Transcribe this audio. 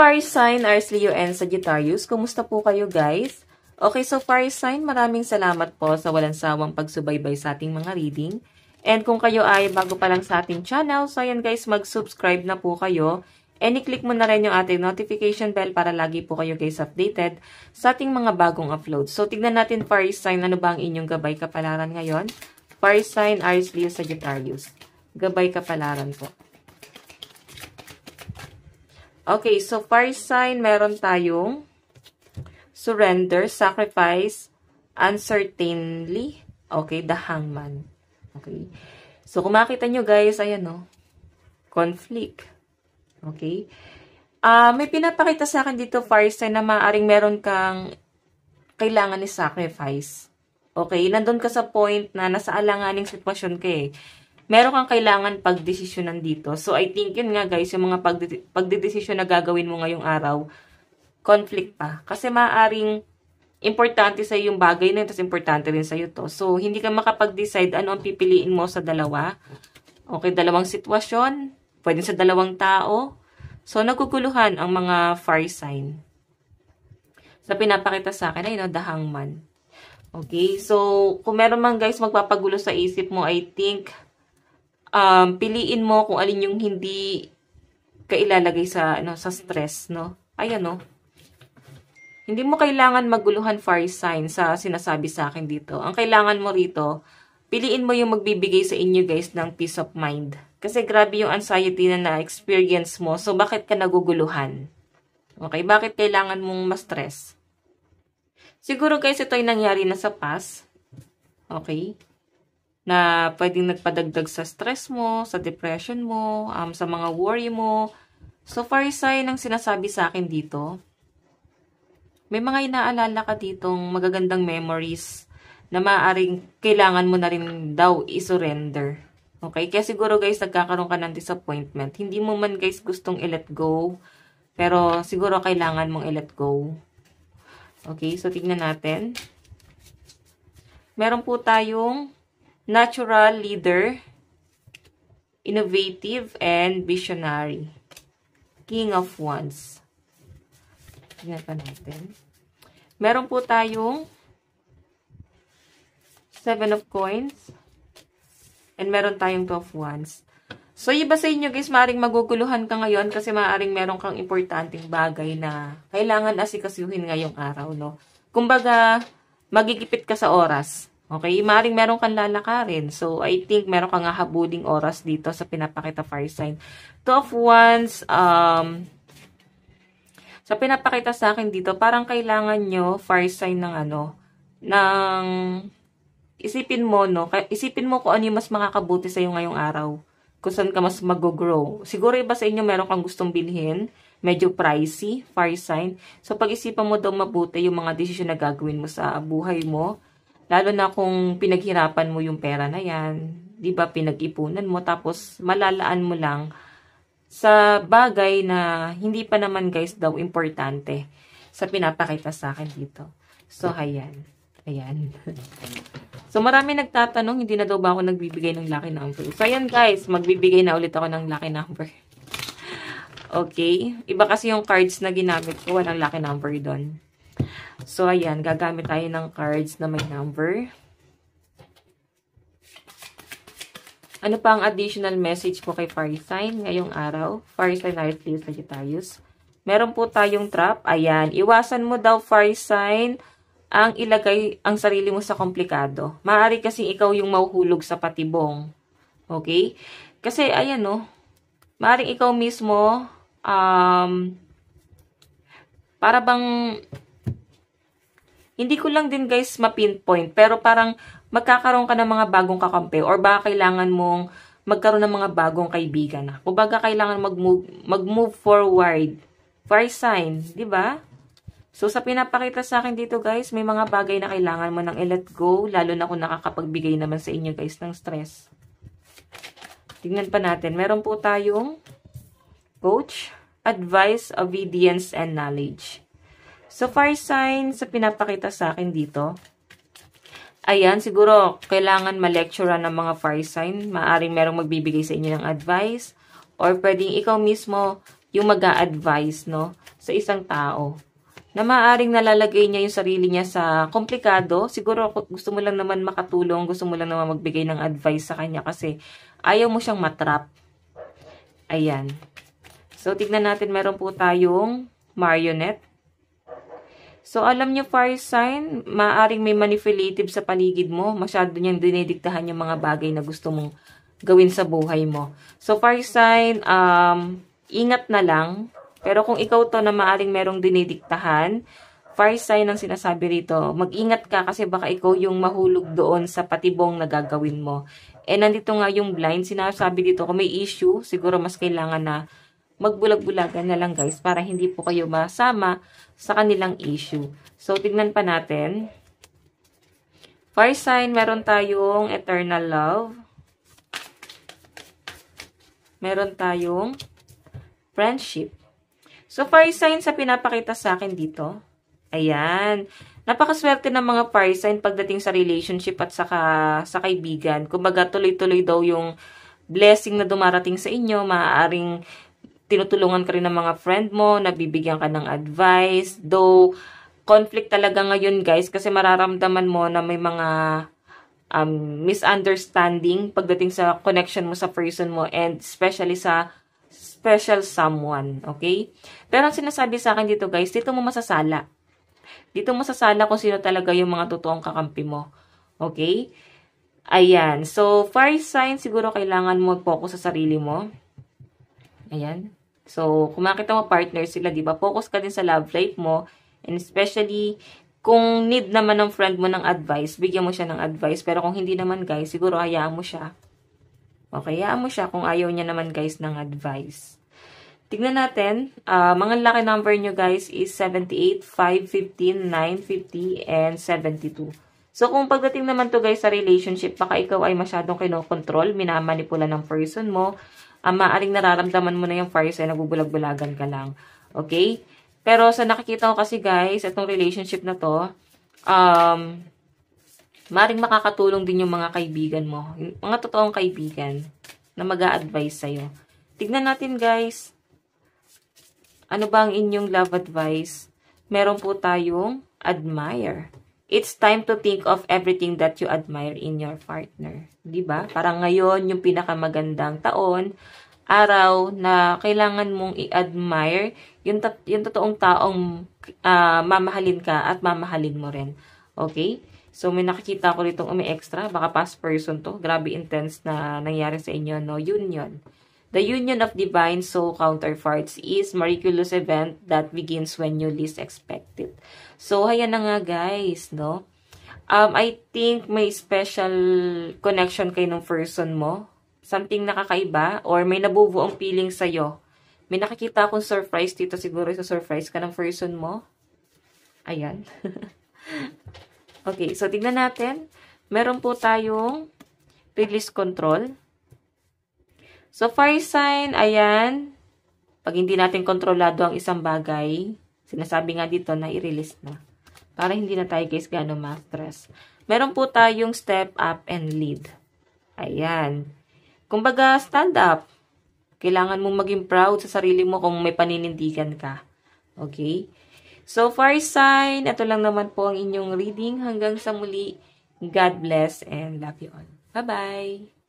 fire sign, Aries, Leo, and Sagittarius. Kumusta po kayo, guys? Okay, so fire sign, maraming salamat po sa walang sawang pagsubaybay sa ating mga reading. And kung kayo ay bago pa lang sa ating channel, so ayan guys, mag-subscribe na po kayo. And i-click mo na rin yung ating notification bell para lagi po kayo guys updated sa ating mga bagong upload. So tignan natin fire sign, ano ba ang inyong gabay kapalaran ngayon? Fire sign, Aries, Leo, Sagittarius. Gabay kapalaran po. Okay, so fire sign, meron tayong surrender, sacrifice, uncertainly. Okay, the hangman. Okay. So, kung makita nyo guys, ayan no, conflict. Okay. May pinapakita sa akin dito, fire sign, na maaaring meron kang kailangan ni sacrifice. Okay, nandun ka sa point na nasa alanganing sitwasyon ka eh. Meron kang kailangan pagdesisyonan dito. So, I think yun nga guys, yung mga pagdedesisyon na gagawin mo ngayong araw, conflict pa. Kasi maaaring importante sa yung bagay na yun, tapos importante rin sa iyo to. So, hindi ka makapag-decide ano ang pipiliin mo sa dalawa. Okay, dalawang sitwasyon, pwede sa dalawang tao. So, naguguluhan ang mga fire sign. Sa pinapakita sa akin, ay no, the hangman. Okay, so, kung meron man guys magpapagulo sa isip mo, I think, piliin mo kung alin yung hindi ka ilalagay sa, sa stress, no? Ayan, no? Hindi mo kailangan maguluhan fire sign sa sinasabi sa akin dito. Ang kailangan mo rito, piliin mo yung magbibigay sa inyo guys ng peace of mind. Kasi grabe yung anxiety na na-experience mo. So, bakit ka naguguluhan? Okay, bakit kailangan mong ma-stress? Siguro guys, ito ay nangyari na sa past. Okay? Na pwedeng nagpadagdag sa stress mo, sa depression mo, sa mga worry mo. So, fire sign ang sinasabi sa akin dito. May mga inaalala ka ditong magagandang memories na maaaring kailangan mo na rin daw i-surrender. Okay? Kaya siguro guys, nagkakaroon ka ng disappointment. Hindi mo man guys gustong i-let go, pero siguro kailangan mong i-let go. Okay? So, tignan natin. Meron po tayong natural leader, innovative, and visionary. King of Wands. Tingnan pa natin. Meron po tayong 7 of Coins. And meron tayong 2 of Wands. So, iba sa inyo guys, maaaring maguguluhan ka ngayon kasi maaaring meron kang importanteng bagay na kailangan asikasuhin ngayong araw, no? Kumbaga, magigipit ka sa oras. Okay? Maaaring meron kang lalakarin. So, I think meron kang habuling oras dito sa pinapakita fire sign. 2 of Wands, sa pinapakita sa akin dito, parang kailangan nyo fire sign ng ng isipin mo, no? Isipin mo kung ano yung mas makakabuti sa'yo ngayong araw. Kung saan ka mas mag-grow. Siguro iba sa inyo meron kang gustong bilhin, medyo pricey, fire sign. So, pag-isipan mo daw mabuti yung mga desisyon na gagawin mo sa buhay mo. Lalo na kung pinaghirapan mo yung pera na yan, di ba, pinag-ipunan mo, tapos malalaan mo lang sa bagay na hindi pa naman guys daw importante sa pinapakita sa akin dito. So, ayan. Ayan. So, marami nagtatanong, hindi na daw ba ako nagbibigay ng lucky number? So, ayan guys, magbibigay na ulit ako ng lucky number. Okay? Iba kasi yung cards na ginamit ko, walang lucky number doon. So, ayan, gagamit tayo ng cards na may number. Ano pa ang additional message po kay fire sign ngayong araw? Fire sign, Aries, Leo, Sagittarius. Meron po tayong trap. Ayan, iwasan mo daw fire sign ang ilagay ang sarili mo sa komplikado. Maaari kasi ikaw yung mahuhulog sa patibong. Okay? Kasi, ayan no, maaaring ikaw mismo, para bang, hindi ko lang din guys ma-pinpoint, pero parang magkakaroon ka ng mga bagong kakampi or baka kailangan mong magkaroon ng mga bagong kaibigan na. O baga kailangan mag-move forward. Fire sign, di ba? So, sa pinapakita sa akin dito guys, may mga bagay na kailangan mo nang i-let go, lalo na kung nakakapagbigay naman sa inyo guys ng stress. Tingnan pa natin. Meron po tayong coach, advice, obedience, and knowledge. So, fire sign sa pinapakita sa akin dito, ayan, siguro kailangan ma-lecturean ng mga fire sign. Maaring merong magbibigay sa inyo ng advice. Or pwedeng ikaw mismo yung mag-a-advise, no, sa isang tao. Na maaaring nalalagay niya yung sarili niya sa komplikado. Siguro gusto mo lang naman makatulong, gusto mo lang naman magbigay ng advice sa kanya kasi ayaw mo siyang matrap. Ayan. So, tignan natin, meron po tayong marionette. So, alam nyo, fire sign, maaaring may manipulative sa paligid mo. Masyado niyang dinidiktahan yung mga bagay na gusto mong gawin sa buhay mo. So, fire sign, ingat na lang. Pero kung ikaw to na maaaring merong dinidiktahan, fire sign ang sinasabi rito, mag-ingat ka kasi baka ikaw yung mahulog doon sa patibong na gagawin mo. And nandito nga yung blind, sinasabi dito kung may issue, siguro mas kailangan na magbulag-bulagan na lang guys para hindi po kayo masama sa kanilang issue. So, tignan pa natin. Fire sign, meron tayong eternal love. Meron tayong friendship. So, fire sign sa pinapakita sa akin dito. Ayan. Napakaswerte ng mga fire sign pagdating sa relationship at saka sa kaibigan. Kumbaga, tuloy-tuloy daw yung blessing na dumarating sa inyo. Maaaring tinutulungan ka rin ng mga friend mo, nabibigyan ka ng advice. Though, conflict talaga ngayon guys kasi mararamdaman mo na may mga misunderstanding pagdating sa connection mo sa person mo and especially sa special someone, okay? Pero ang sinasabi sa akin dito guys, dito mo masasala. Dito mo masasala kung sino talaga yung mga totoong kakampi mo. Okay? Ayan. So, fire sign, siguro kailangan mo focus sa sarili mo. Ayan. So, kung makita mo partner sila, di ba? Focus ka din sa love life mo. And especially, kung need naman ng friend mo ng advice, bigyan mo siya ng advice. Pero kung hindi naman guys, siguro hayaan mo siya. Okay, hayaan mo siya kung ayaw niya naman guys ng advice. Tignan natin, mga lucky number nyo guys is 78, 5, 15, 9, 50, and 72. So kung pagdating naman to guys sa relationship, baka ikaw ay masyadong kinokontrol, minamanipula ng person mo, maaaring nararamdaman mo na yung fire sign, nagbubulag-bulagan ka lang. Okay? Pero sa nakikita ko kasi guys, itong relationship na to, maaaring makakatulong din yung mga kaibigan mo. Yung mga totoong kaibigan na mag-a-advise sa'yo. Tignan natin guys. Ano ba ang inyong love advice? Meron po tayong admire. It's time to think of everything that you admire in your partner. Diba? Parang ngayon yung pinakamagandang taon, araw na kailangan mong i-admire yung totoong taong mamahalin ka at mamahalin mo rin. Okay? So, may nakikita ko ditong umi-extra. Baka past person to. Grabe intense na nangyari sa inyo, no? Union. The union of divine soul counterparts is miraculous event that begins when you least expect it. So, ayan na nga, guys, no? I think may special connection kayo ng person mo. Something nakakaiba or may nabubuong feeling sa'yo. May nakikita akong surprise dito. Siguro sa surprise ka ng person mo. Ayan. Okay, so tignan natin. Meron po tayong release control. So, fire sign, ayan. Pag hindi natin kontrolado ang isang bagay, sinasabi nga dito na i-release na. Para hindi na tayo guys gaano ma-stress. Meron po tayong step up and lead. Ayan. Kumbaga, stand up. Kailangan mong maging proud sa sarili mo kung may paninindigan ka. Okay? So, fire sign, ito lang naman po ang inyong reading. Hanggang sa muli, God bless and love you all. Bye-bye!